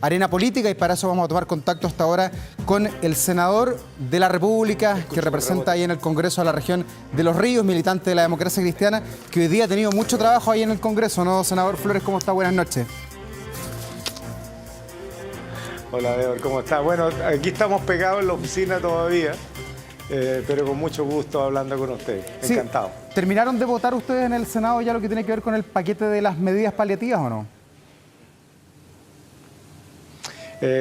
arena política, y para eso vamos a tomar contacto hasta ahora con el senador de la República que representa ahí en el Congreso a la región de Los Ríos, militante de la democracia cristiana, que hoy día ha tenido mucho trabajo ahí en el Congreso, ¿no, senador Flores? ¿Cómo está? Buenas noches. Hola, Ever, ¿cómo está? Bueno, aquí estamos pegados en la oficina todavía, pero con mucho gusto hablando con usted. Encantado. Sí. ¿Terminaron de votar ustedes en el Senado ya lo que tiene que ver con el paquete de las medidas paliativas o no?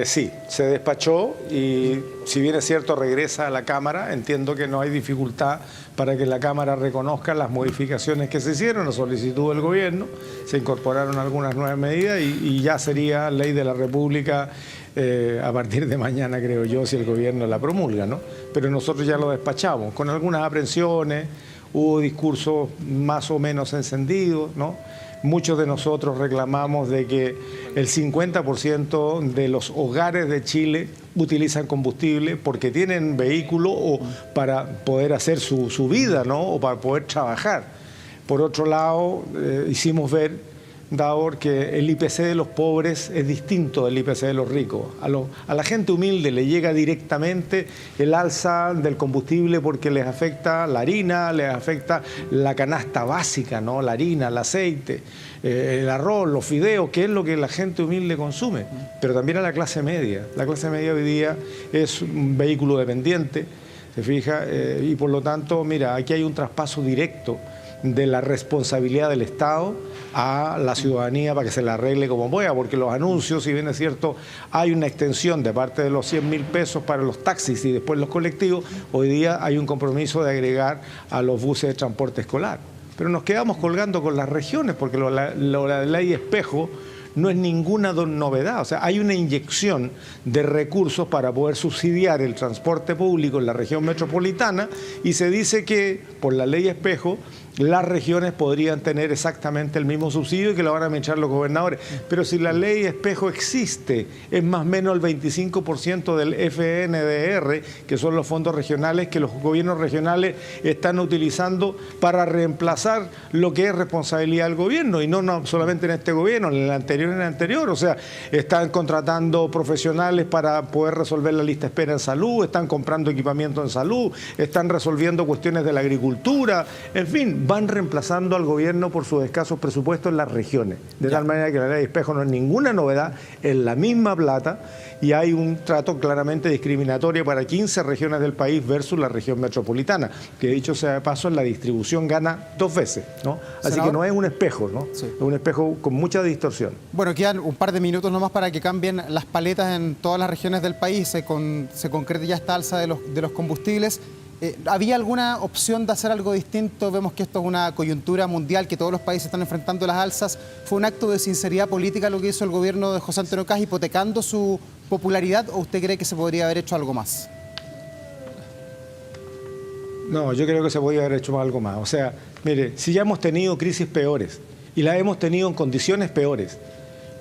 Sí, se despachó y si bien es cierto regresa a la Cámara, entiendo que no hay dificultad para que la Cámara reconozca las modificaciones que se hicieron, la solicitud del gobierno, se incorporaron algunas nuevas medidas y ya sería ley de la República a partir de mañana, creo yo, si el gobierno la promulga, ¿no? Pero nosotros ya lo despachamos, con algunas aprensiones, hubo discursos más o menos encendidos, ¿no? Muchos de nosotros reclamamos de que el 50% de los hogares de Chile utilizan combustible porque tienen vehículo o para poder hacer su vida, ¿no? O para poder trabajar. Por otro lado, hicimos ver, Davor, que el IPC de los pobres es distinto del IPC de los ricos. A la gente humilde le llega directamente el alza del combustible porque les afecta la harina, les afecta la canasta básica, ¿no? La harina, el aceite, el arroz, los fideos, que es lo que la gente humilde consume. Pero también a la clase media. La clase media hoy día es un vehículo dependiente, ¿se fija? Y por lo tanto, mira, aquí hay un traspaso directo de la responsabilidad del Estado a la ciudadanía para que se la arregle como pueda, porque los anuncios, si bien es cierto, hay una extensión de parte de los 100.000 pesos para los taxis y después los colectivos, hoy día hay un compromiso de agregar a los buses de transporte escolar. Pero nos quedamos colgando con las regiones, porque la ley espejo no es ninguna novedad. O sea, hay una inyección de recursos para poder subsidiar el transporte público en la región metropolitana y se dice que por la ley espejo las regiones podrían tener exactamente el mismo subsidio y que lo van a administrar los gobernadores. Pero si la ley espejo existe, es más o menos el 25% del FNDR, que son los fondos regionales que los gobiernos regionales están utilizando para reemplazar lo que es responsabilidad del gobierno, y no solamente en este gobierno, en el anterior y en el anterior. O sea, están contratando profesionales para poder resolver la lista de espera en salud, están comprando equipamiento en salud, están resolviendo cuestiones de la agricultura, en fin, van reemplazando al gobierno por sus escasos presupuestos en las regiones. De tal manera que la ley de espejo no es ninguna novedad, es la misma plata y hay un trato claramente discriminatorio para 15 regiones del país versus la región metropolitana, que dicho sea de paso, en la distribución gana 2 veces, ¿no? Así Senador, que no es un espejo, ¿no? Sí. Es un espejo con mucha distorsión. Bueno, quedan un par de minutos nomás para que cambien las paletas en todas las regiones del país, se concrete ya esta alza de los combustibles. ¿Había alguna opción de hacer algo distinto? Vemos que esto es una coyuntura mundial, que todos los países están enfrentando las alzas. ¿Fue un acto de sinceridad política lo que hizo el gobierno de José Antonio Kast, hipotecando su popularidad, o usted cree que se podría haber hecho algo más? No, yo creo que se podría haber hecho algo más. O sea, mire, si ya hemos tenido crisis peores y las hemos tenido en condiciones peores,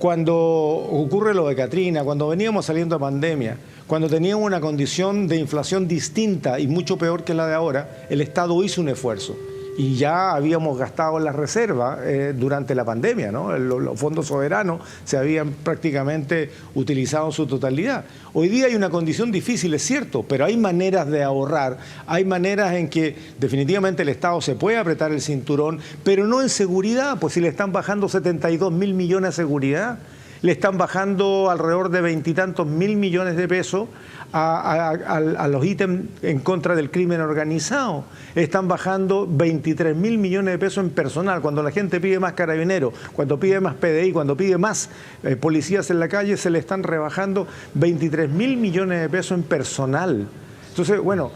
cuando ocurre lo de Katrina, cuando veníamos saliendo de pandemia, cuando teníamos una condición de inflación distinta y mucho peor que la de ahora, el Estado hizo un esfuerzo. Y ya habíamos gastado las reservas durante la pandemia, ¿no? Los fondos soberanos se habían prácticamente utilizado en su totalidad. Hoy día hay una condición difícil, es cierto, pero hay maneras de ahorrar, hay maneras en que definitivamente el Estado se puede apretar el cinturón, pero no en seguridad, pues si le están bajando 72.000 millones de seguridad, le están bajando alrededor de 20 y tantos mil millones de pesos a los ítems en contra del crimen organizado. Están bajando 23.000 millones de pesos en personal. Cuando la gente pide más carabineros, cuando pide más PDI, cuando pide más policías en la calle, se le están rebajando 23.000 millones de pesos en personal. Entonces, bueno,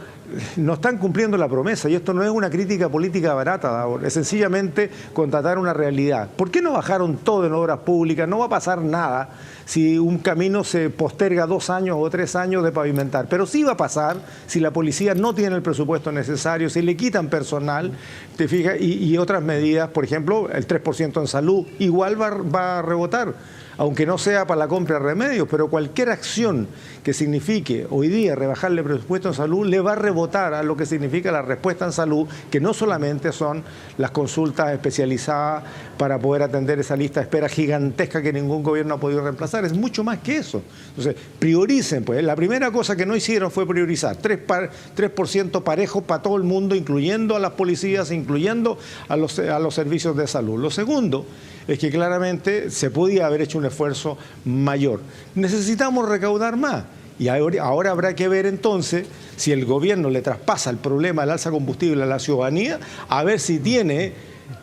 no están cumpliendo la promesa, y esto no es una crítica política barata, Davor, es sencillamente constatar una realidad. ¿Por qué no bajaron todo en obras públicas? No va a pasar nada si un camino se posterga 2 años o 3 años de pavimentar, pero sí va a pasar si la policía no tiene el presupuesto necesario, si le quitan personal, te fijas, y otras medidas, por ejemplo, el 3% en salud, igual va a rebotar. aunque no sea para la compra de remedios, pero cualquier acción que signifique hoy día rebajarle presupuesto en salud le va a rebotar a lo que significa la respuesta en salud, que no solamente son las consultas especializadas para poder atender esa lista de espera gigantesca que ningún gobierno ha podido reemplazar, es mucho más que eso. Entonces, prioricen, pues. La primera cosa que no hicieron fue priorizar 3% parejo para todo el mundo, incluyendo a las policías, incluyendo a los servicios de salud. Lo segundo es que claramente se podía haber hecho un esfuerzo mayor. Necesitamos recaudar más. Y ahora habrá que ver entonces si el gobierno le traspasa el problema del alza de combustible a la ciudadanía, a ver si tiene,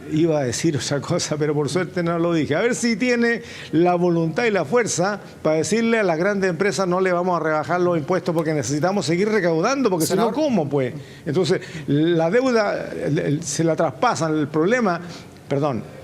iba a decir otra cosa, pero por suerte no lo dije, a ver si tiene la voluntad y la fuerza para decirle a las grandes empresas no le vamos a rebajar los impuestos porque necesitamos seguir recaudando, porque si no, ¿cómo pues? Entonces, la deuda se la traspasan,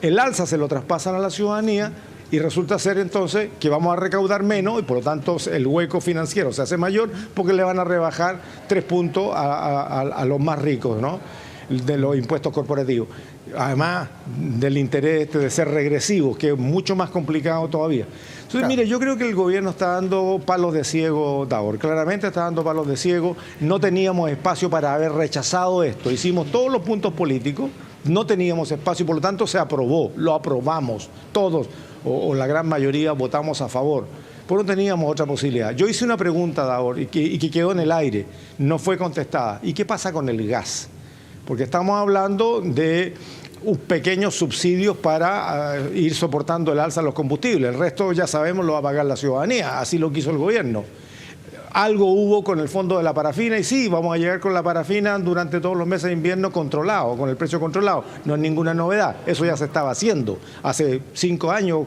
el alza se lo traspasan a la ciudadanía, y resulta ser entonces que vamos a recaudar menos y por lo tanto el hueco financiero se hace mayor porque le van a rebajar 3 puntos a los más ricos, ¿no?, de los impuestos corporativos. Además del interés de ser regresivos, que es mucho más complicado todavía. Entonces, claro, mire, yo creo que el gobierno está dando palos de ciego, Davor. Claramente está dando palos de ciego. No teníamos espacio para haber rechazado esto. Hicimos todos los puntos políticos, no teníamos espacio y por lo tanto se aprobó, lo aprobamos todos. O la gran mayoría votamos a favor, pero no teníamos otra posibilidad. Yo hice una pregunta, Davor, y que quedó en el aire, no fue contestada. ¿Y qué pasa con el gas? Porque estamos hablando de pequeños subsidios para ir soportando el alza de los combustibles. El resto ya sabemos lo va a pagar la ciudadanía, así lo quiso el gobierno. Algo hubo con el fondo de la parafina y sí, vamos a llegar con la parafina durante todos los meses de invierno controlado, con el precio controlado. No es ninguna novedad, eso ya se estaba haciendo hace 5 años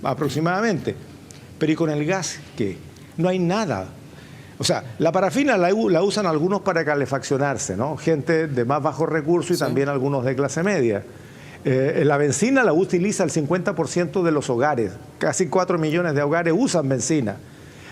aproximadamente. Pero ¿y con el gas qué? No hay nada. O sea, la parafina la usan algunos para calefaccionarse, ¿no? Gente de más bajos recursos y sí, también algunos de clase media. La benzina la utiliza el 50% de los hogares, casi 4 millones de hogares usan benzina.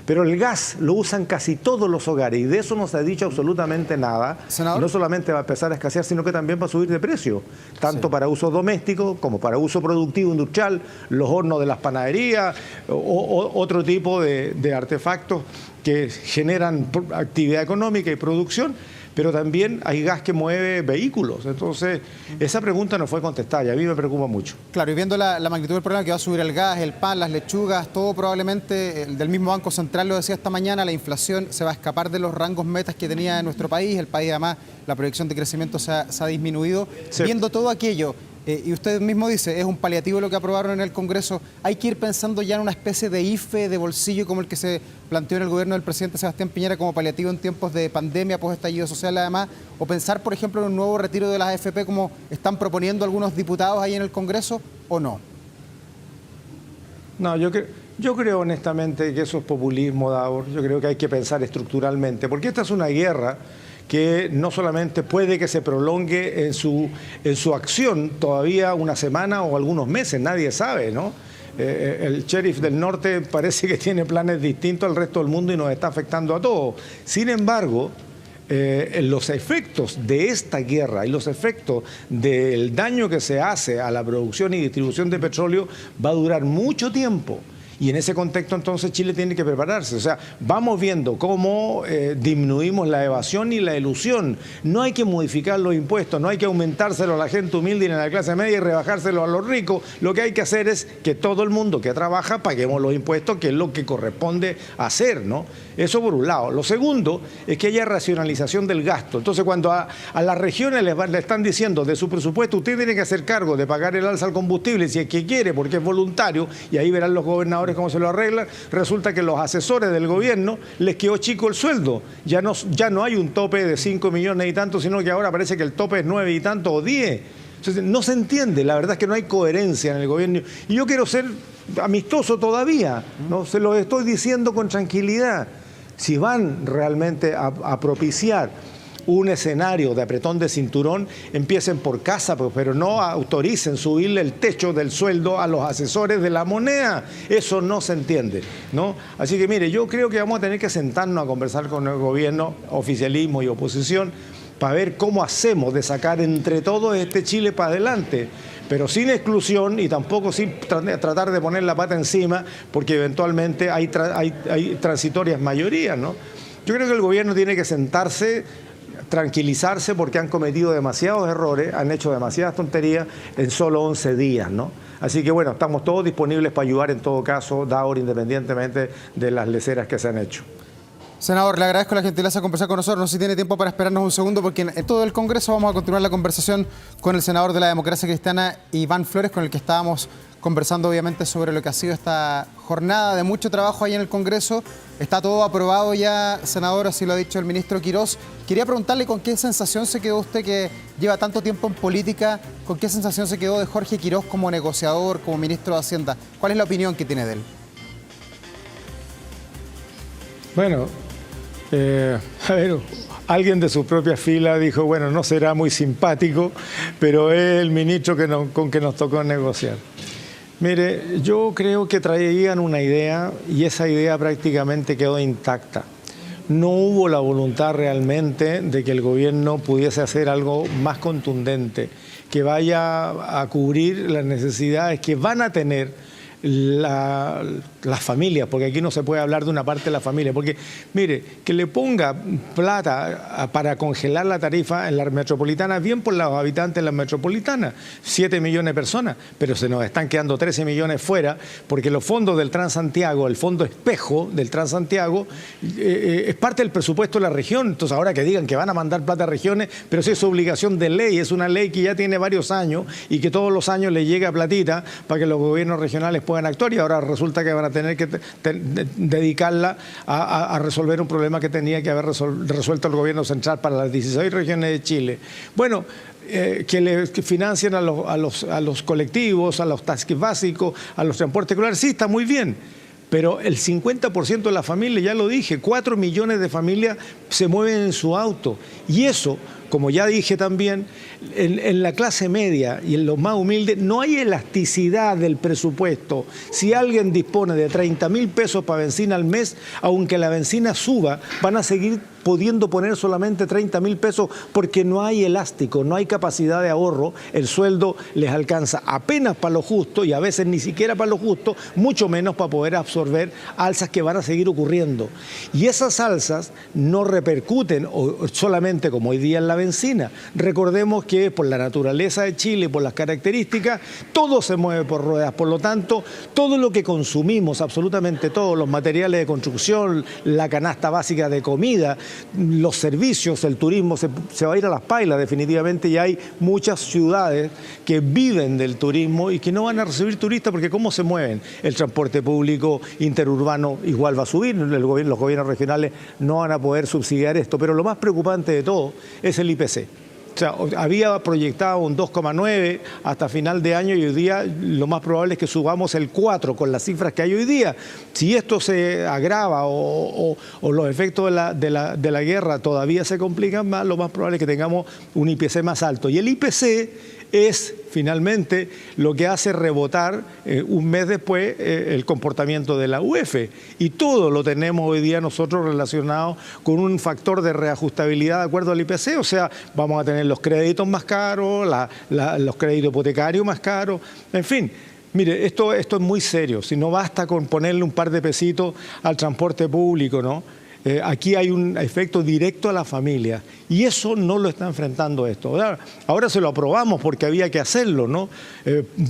Pero el gas lo usan casi todos los hogares y de eso no se ha dicho absolutamente nada. Y no solamente va a empezar a escasear, sino que también va a subir de precio, tanto sí, para uso doméstico como para uso productivo industrial, los hornos de las panaderías, otro tipo de artefactos que generan actividad económica y producción, pero también hay gas que mueve vehículos. Entonces, esa pregunta no fue contestada y a mí me preocupa mucho. Claro, y viendo la magnitud del problema que va a subir el gas, el pan, las lechugas, todo probablemente, del mismo Banco Central lo decía esta mañana, la inflación se va a escapar de los rangos metas que tenía en nuestro país. El país, además, la proyección de crecimiento se ha disminuido. Sí. Viendo todo aquello, y usted mismo dice, es un paliativo lo que aprobaron en el Congreso, hay que ir pensando ya en una especie de IFE de bolsillo como el que se planteó en el gobierno del presidente Sebastián Piñera como paliativo en tiempos de pandemia, post-estallido social además, o pensar, por ejemplo, en un nuevo retiro de las AFP como están proponiendo algunos diputados ahí en el Congreso, ¿o no? No, yo creo honestamente que eso es populismo, Davor. Yo creo que hay que pensar estructuralmente, porque esta es una guerra que no solamente puede que se prolongue en su acción todavía una semana o algunos meses, nadie sabe, ¿no? El sheriff del norte parece que tiene planes distintos al resto del mundo y nos está afectando a todos. Sin embargo, los efectos de esta guerra y los efectos del daño que se hace a la producción y distribución de petróleo va a durar mucho tiempo. Y en ese contexto entonces Chile tiene que prepararse. O sea, vamos viendo cómo disminuimos la evasión y la elusión. No hay que modificar los impuestos, no hay que aumentárselo a la gente humilde y a la clase media y rebajárselo a los ricos. Lo que hay que hacer es que todo el mundo que trabaja paguemos los impuestos, que es lo que corresponde hacer, ¿no? Eso por un lado. Lo segundo es que haya racionalización del gasto. Entonces, cuando a las regiones le están diciendo de su presupuesto, usted tiene que hacer cargo de pagar el alza al combustible si es que quiere, porque es voluntario, y ahí verán los gobernadores cómo se lo arreglan, resulta que los asesores del gobierno les quedó chico el sueldo. Ya no hay un tope de 5 millones y tanto, sino que ahora parece que el tope es 9 y tanto o 10. Entonces, no se entiende, la verdad es que no hay coherencia en el gobierno. Y yo quiero ser amistoso todavía, ¿no? Se lo estoy diciendo con tranquilidad. Si van realmente a propiciar un escenario de apretón de cinturón, empiecen por casa, pero no autoricen subirle el techo del sueldo a los asesores de la moneda. Eso no se entiende, ¿no? Así que mire, yo creo que vamos a tener que sentarnos a conversar con el gobierno, oficialismo y oposición, para ver cómo hacemos de sacar entre todos este Chile para adelante. pero sin exclusión y tampoco sin tratar de poner la pata encima, porque eventualmente hay transitorias mayorías, ¿no? Yo creo que el gobierno tiene que sentarse, tranquilizarse, porque han cometido demasiados errores, han hecho demasiadas tonterías en solo 11 días, ¿no? Así que bueno, estamos todos disponibles para ayudar en todo caso, Davor, independientemente de las leceras que se han hecho. Senador, le agradezco la gentileza de conversar con nosotros. No sé si tiene tiempo para esperarnos un segundo, porque en todo el Congreso vamos a continuar la conversación con el senador de la Democracia Cristiana, Iván Flores, con el que estábamos conversando obviamente sobre lo que ha sido esta jornada de mucho trabajo ahí en el Congreso. Está todo aprobado ya, senador, así lo ha dicho el ministro Quirós. Quería preguntarle con qué sensación se quedó usted, que lleva tanto tiempo en política, con qué sensación se quedó de Jorge Quirós como negociador, como ministro de Hacienda. ¿Cuál es la opinión que tiene de él? Bueno, a ver, alguien de su propia fila dijo, bueno, no será muy simpático, pero es el ministro con que nos tocó negociar. Mire, yo creo que traían una idea y esa idea prácticamente quedó intacta. No hubo la voluntad realmente de que el gobierno pudiese hacer algo más contundente, que vaya a cubrir las necesidades que van a tener las familias, porque aquí no se puede hablar de una parte de la familia, porque mire, que le ponga plata para congelar la tarifa en la metropolitana, bien por los habitantes de la metropolitana, 7 millones de personas, pero se nos están quedando 13 millones fuera, porque los fondos del Transantiago, el fondo espejo del Transantiago, es parte del presupuesto de la región. Entonces ahora que digan que van a mandar plata a regiones, pero si es obligación de ley, es una ley que ya tiene varios años y que todos los años le llega platita para que los gobiernos regionales puedan actuar, y ahora resulta que van a tener que dedicarla a resolver un problema que tenía que haber resuelto el gobierno central para las 16 regiones de Chile. Bueno, que financien a los colectivos, a los taxis básicos, a los transportes escolares, sí, está muy bien. Pero el 50% de la familia, ya lo dije, 4 millones de familias se mueven en su auto. Y eso, como ya dije también, en la clase media y en los más humildes no hay elasticidad del presupuesto. Si alguien dispone de 30.000 pesos para benzina al mes, aunque la benzina suba, van a seguir pudiendo poner solamente 30.000 pesos porque no hay elástico, no hay capacidad de ahorro, el sueldo les alcanza apenas para lo justo y a veces ni siquiera para lo justo, mucho menos para poder absorber alzas que van a seguir ocurriendo. Y esas alzas no repercuten solamente como hoy día en la benzina. Recordemos que por la naturaleza de Chile, por las características, todo se mueve por ruedas, por lo tanto, todo lo que consumimos, absolutamente todos, los materiales de construcción, la canasta básica de comida, los servicios, el turismo, se va a ir a las pailas definitivamente, y hay muchas ciudades que viven del turismo y que no van a recibir turistas porque ¿cómo se mueven? El transporte público interurbano igual va a subir, los gobiernos regionales no van a poder subsidiar esto, pero lo más preocupante de todo es el IPC. O sea, había proyectado un 2,9 hasta final de año y hoy día lo más probable es que subamos el 4 con las cifras que hay hoy día. Si esto se agrava o los efectos de la guerra todavía se complican más, lo más probable es que tengamos un IPC más alto. Y el IPC es finalmente lo que hace rebotar un mes después el comportamiento de la UEF. Y todo lo tenemos hoy día nosotros relacionado con un factor de reajustabilidad de acuerdo al IPC. O sea, vamos a tener los créditos más caros, los créditos hipotecarios más caros, en fin. Mire, esto es muy serio. Si no basta con ponerle un par de pesitos al transporte público, ¿no? Aquí hay un efecto directo a la familia y eso no lo está enfrentando esto. Ahora se lo aprobamos porque había que hacerlo, ¿no?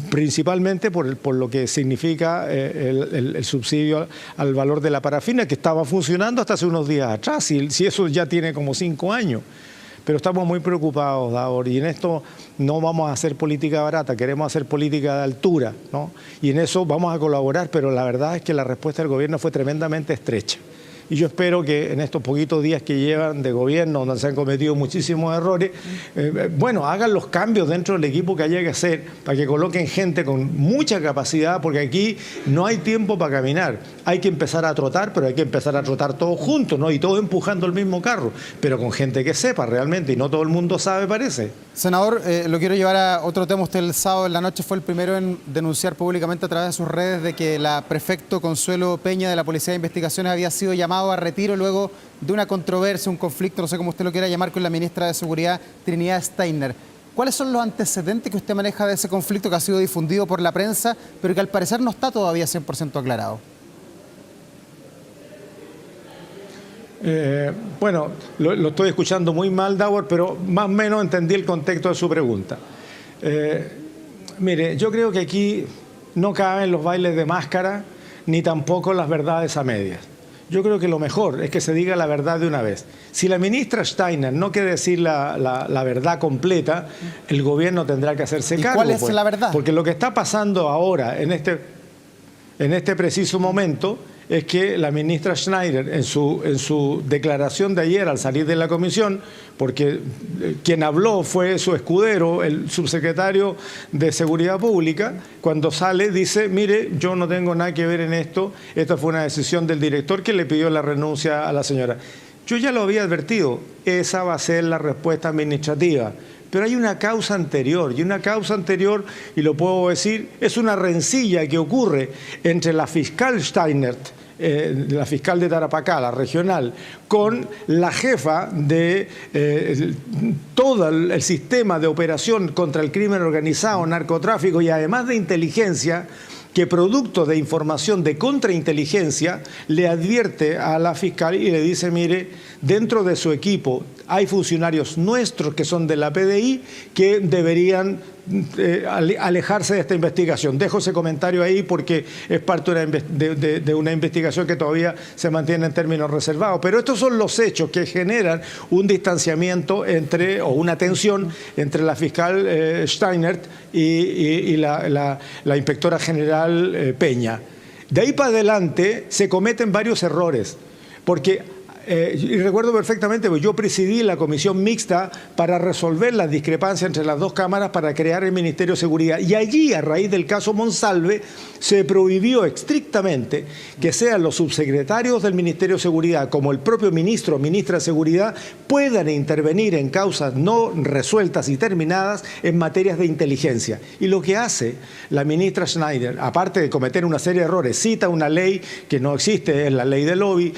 Principalmente por lo que significa el subsidio al valor de la parafina, que estaba funcionando hasta hace unos días atrás, si eso ya tiene como 5 años. Pero estamos muy preocupados, Davor, y en esto no vamos a hacer política barata, queremos hacer política de altura, ¿no? Y en eso vamos a colaborar, pero la verdad es que la respuesta del gobierno fue tremendamente estrecha. Y yo espero que en estos poquitos días que llevan de gobierno, donde se han cometido muchísimos errores, bueno, hagan los cambios dentro del equipo que haya que hacer para que coloquen gente con mucha capacidad, porque aquí no hay tiempo para caminar. Hay que empezar a trotar, pero hay que empezar a trotar todos juntos, ¿no? Y todos empujando el mismo carro, pero con gente que sepa realmente, y no todo el mundo sabe, parece. Senador, lo quiero llevar a otro tema. Usted el sábado en la noche fue el primero en denunciar públicamente a través de sus redes de que la prefecto Consuelo Peña de la Policía de Investigaciones había sido llamado a retiro luego de una controversia, un conflicto, no sé cómo usted lo quiera llamar, con la ministra de Seguridad, Trinidad Steiner. ¿Cuáles son los antecedentes que usted maneja de ese conflicto que ha sido difundido por la prensa, pero que al parecer no está todavía 100% aclarado? Bueno, lo estoy escuchando muy mal, Dauer, pero más o menos entendí el contexto de su pregunta. Mire, yo creo que aquí no caben los bailes de máscara, ni tampoco las verdades a medias. Yo creo que lo mejor es que se diga la verdad de una vez. Si la ministra Steiner no quiere decir la verdad completa, el gobierno tendrá que hacerse cargo. ¿Cuál es la verdad? Porque lo que está pasando ahora, en este preciso momento, es que la ministra Schneider, en su declaración de ayer al salir de la comisión, porque quien habló fue su escudero, el subsecretario de Seguridad Pública, cuando sale dice, mire, yo no tengo nada que ver en esto, esta fue una decisión del director que le pidió la renuncia a la señora. Yo ya lo había advertido, esa va a ser la respuesta administrativa. Pero hay una causa anterior, y lo puedo decir, es una rencilla que ocurre entre la fiscal Steinert, la fiscal de Tarapacá, la regional, con la jefa de todo el sistema de operación contra el crimen organizado, narcotráfico y además de inteligencia, que producto de información de contrainteligencia le advierte a la fiscal y le dice, mire, dentro de su equipo hay funcionarios nuestros que son de la PDI que deberían alejarse de esta investigación. Dejo ese comentario ahí porque es parte de una investigación que todavía se mantiene en términos reservados. Pero estos son los hechos que generan un distanciamiento o una tensión entre la fiscal Steinert y la inspectora general Peña. De ahí para adelante se cometen varios errores, porque y recuerdo perfectamente, porque yo presidí la comisión mixta para resolver las discrepancias entre las dos cámaras para crear el Ministerio de Seguridad. Y allí, a raíz del caso Monsalve, se prohibió estrictamente que sean los subsecretarios del Ministerio de Seguridad, como el propio ministro o ministra de Seguridad, puedan intervenir en causas no resueltas y terminadas en materias de inteligencia. Y lo que hace la ministra Schneider, aparte de cometer una serie de errores, cita una ley que no existe, es la ley del lobby,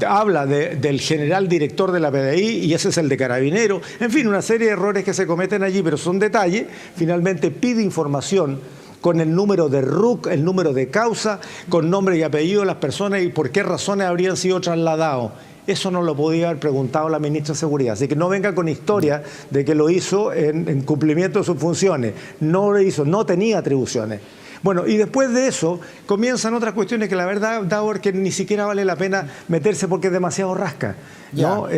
habla del general director de la PDI y ese es el de Carabinero, en fin, una serie de errores que se cometen allí, pero son detalles. Finalmente pide información con el número de RUC, el número de causa, con nombre y apellido de las personas y por qué razones habrían sido trasladados. Eso no lo podía haber preguntado la ministra de Seguridad. Así que no venga con historia de que lo hizo en cumplimiento de sus funciones. No lo hizo, no tenía atribuciones. Bueno, y después de eso comienzan otras cuestiones que la verdad, Dauer, que ni siquiera vale la pena meterse porque es demasiado rasca, ¿no?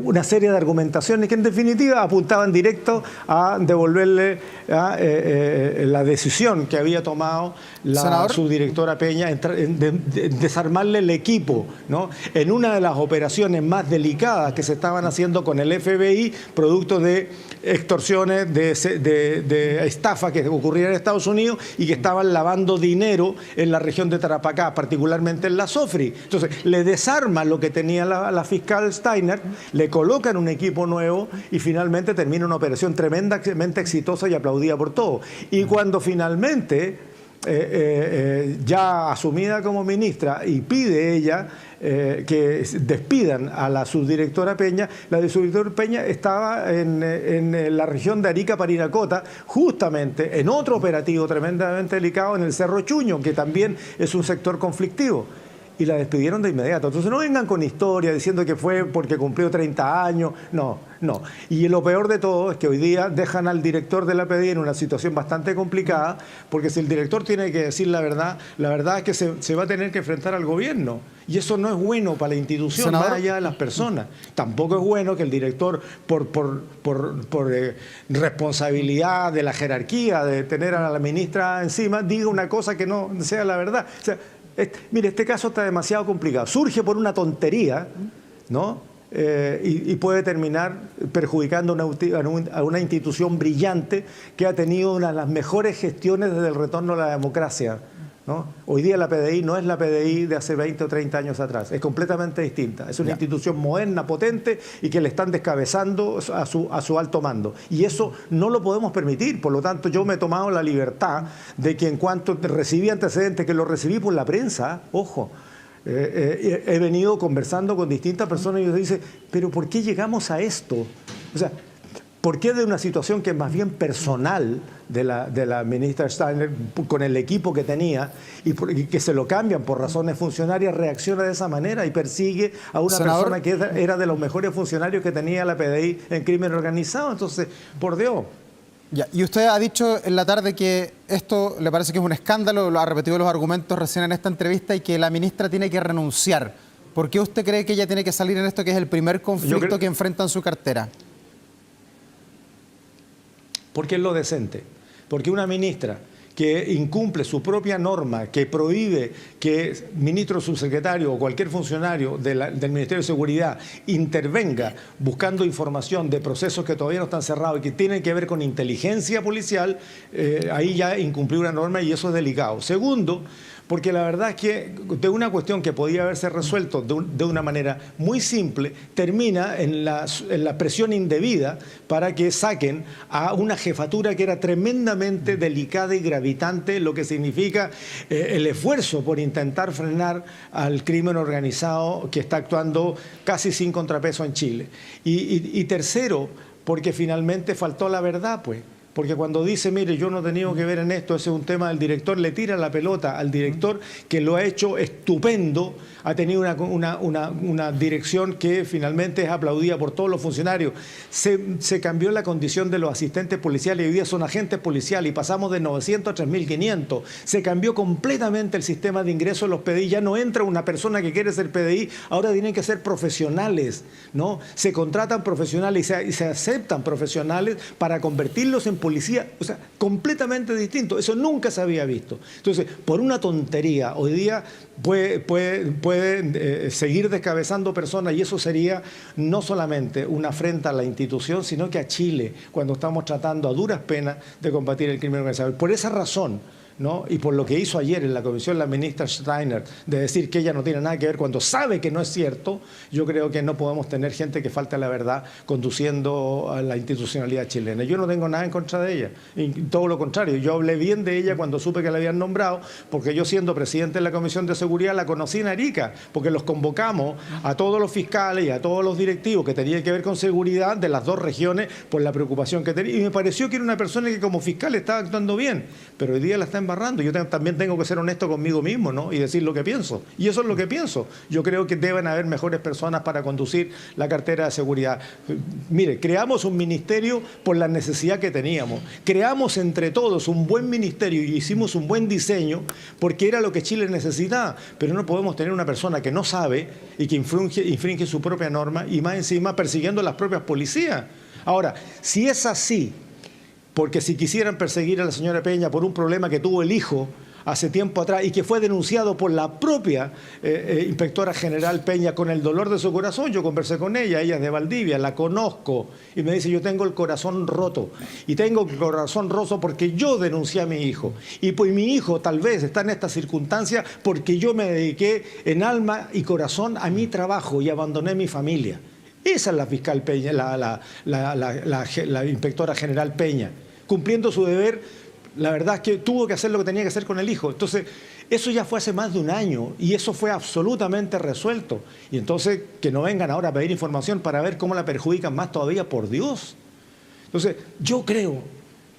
Una serie de argumentaciones que en definitiva apuntaban directo a devolverle la decisión que había tomado la subdirectora Peña en desarmarle el equipo, ¿no? En una de las operaciones más delicadas que se estaban haciendo con el FBI, producto de extorsiones, de estafa que ocurrían en Estados Unidos y que estaban lavando dinero en la región de Tarapacá, particularmente en la SOFRI. Entonces, le desarma lo que tenía la fiscal Steiner, le colocan un equipo nuevo y finalmente termina una operación tremendamente exitosa y aplaudida por todos. Y cuando finalmente, ya asumida como ministra, y pide ella que despidan a la subdirectora Peña, la subdirectora Peña estaba en la región de Arica, Parinacota, justamente en otro operativo tremendamente delicado en el Cerro Chuño, que también es un sector conflictivo. Y la despidieron de inmediato. Entonces no vengan con historia diciendo que fue porque cumplió 30 años. No, no. Y lo peor de todo es que hoy día dejan al director de la PDI en una situación bastante complicada, porque si el director tiene que decir la verdad es que se va a tener que enfrentar al gobierno. Y eso no es bueno para la institución, más allá de las personas. Tampoco es bueno que el director, por responsabilidad de la jerarquía, de tener a la ministra encima, diga una cosa que no sea la verdad. O sea, mire, este caso está demasiado complicado. Surge por una tontería, ¿no? Y puede terminar perjudicando a una institución brillante que ha tenido una de las mejores gestiones desde el retorno a la democracia, ¿no? Hoy día la PDI no es la PDI de hace 20 o 30 años atrás, es completamente distinta. Es una institución moderna, potente y que le están descabezando a su alto mando. Y eso no lo podemos permitir. Por lo tanto, yo me he tomado la libertad de que en cuanto recibí antecedentes, que lo recibí por la prensa, ojo, he venido conversando con distintas personas y ellos dicen, pero ¿por qué llegamos a esto? O sea, ¿Por qué de una situación que es más bien personal de la ministra Steiner, con el equipo que tenía, y que se lo cambian por razones funcionarias, reacciona de esa manera y persigue a una persona que era de los mejores funcionarios que tenía la PDI en crimen organizado? Entonces, por Dios. Ya, y usted ha dicho en la tarde que esto le parece que es un escándalo, lo ha repetido los argumentos recién en esta entrevista, y que la ministra tiene que renunciar. ¿Por qué usted cree que ella tiene que salir en esto, que es el primer conflicto que enfrenta en su cartera? Porque es lo decente. Porque una ministra que incumple su propia norma, que prohíbe que ministro, subsecretario o cualquier funcionario del Ministerio de Seguridad intervenga buscando información de procesos que todavía no están cerrados y que tienen que ver con inteligencia policial, ahí ya incumplió una norma y eso es delicado. Segundo, porque la verdad es que de una cuestión que podía haberse resuelto de una manera muy simple, termina en la presión indebida para que saquen a una jefatura que era tremendamente delicada y gravitante, lo que significa el esfuerzo por intentar frenar al crimen organizado que está actuando casi sin contrapeso en Chile. Y tercero, porque finalmente faltó la verdad, pues. Porque cuando dice, mire, yo no he tenido que ver en esto, ese es un tema del director, le tira la pelota al director, que lo ha hecho estupendo, ha tenido una dirección que finalmente es aplaudida por todos los funcionarios. Se cambió la condición de los asistentes policiales, y hoy día son agentes policiales, y pasamos de 900 a 3.500. Se cambió completamente el sistema de ingreso de los PDI, ya no entra una persona que quiere ser PDI, ahora tienen que ser profesionales, ¿no? Se contratan profesionales y se aceptan profesionales para convertirlos en policía, o sea, completamente distinto. Eso nunca se había visto. Entonces, por una tontería, hoy día puede seguir descabezando personas, y eso sería no solamente una afrenta a la institución, sino que a Chile, cuando estamos tratando a duras penas de combatir el crimen organizado. Por esa razón, ¿no? Y por lo que hizo ayer en la comisión la ministra Steiner, de decir que ella no tiene nada que ver cuando sabe que no es cierto, yo creo que no podemos tener gente que falte a la verdad conduciendo a la institucionalidad chilena. Yo no tengo nada en contra de ella, y todo lo contrario, yo hablé bien de ella cuando supe que la habían nombrado, porque yo, siendo presidente de la Comisión de Seguridad, la conocí en Arica, porque los convocamos a todos los fiscales y a todos los directivos que tenían que ver con seguridad de las dos regiones por la preocupación que tenía, y me pareció que era una persona que como fiscal estaba actuando bien, pero hoy día la está embarrando. Yo también tengo que ser honesto conmigo mismo, ¿no? Y decir lo que pienso. Y eso es lo que pienso. Yo creo que deben haber mejores personas para conducir la cartera de seguridad. Mire, creamos un ministerio por la necesidad que teníamos. Creamos entre todos un buen ministerio y hicimos un buen diseño porque era lo que Chile necesitaba. Pero no podemos tener una persona que no sabe y que infringe su propia norma, y más encima persiguiendo a las propias policías. Ahora, si es así, porque si quisieran perseguir a la señora Peña por un problema que tuvo el hijo hace tiempo atrás y que fue denunciado por la propia inspectora general Peña con el dolor de su corazón, yo conversé con ella es de Valdivia, la conozco, y me dice, yo tengo el corazón roto, y tengo el corazón roto porque yo denuncié a mi hijo, y pues mi hijo tal vez está en esta circunstancia porque yo me dediqué en alma y corazón a mi trabajo y abandoné mi familia. Esa es la fiscal Peña, la inspectora general Peña, cumpliendo su deber. La verdad es que tuvo que hacer lo que tenía que hacer con el hijo. Entonces, eso ya fue hace más de un año y eso fue absolutamente resuelto. Y entonces, que no vengan ahora a pedir información para ver cómo la perjudican más todavía, por Dios. Entonces, yo creo,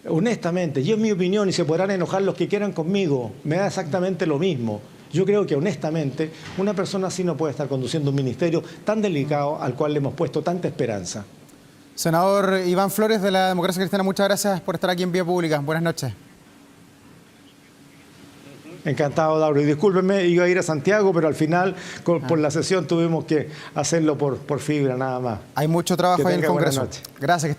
honestamente, y es mi opinión, y se podrán enojar los que quieran conmigo, me da exactamente lo mismo. Yo creo que, honestamente, una persona así no puede estar conduciendo un ministerio tan delicado al cual le hemos puesto tanta esperanza. Senador Iván Flores, de la Democracia Cristiana, muchas gracias por estar aquí en Vía Pública. Buenas noches. Encantado, Dauro. Y discúlpenme, iba a ir a Santiago, pero al final, por la sesión, tuvimos que hacerlo por fibra nada más. Hay mucho trabajo ahí en el Congreso. Buenas noches. Gracias. Que esté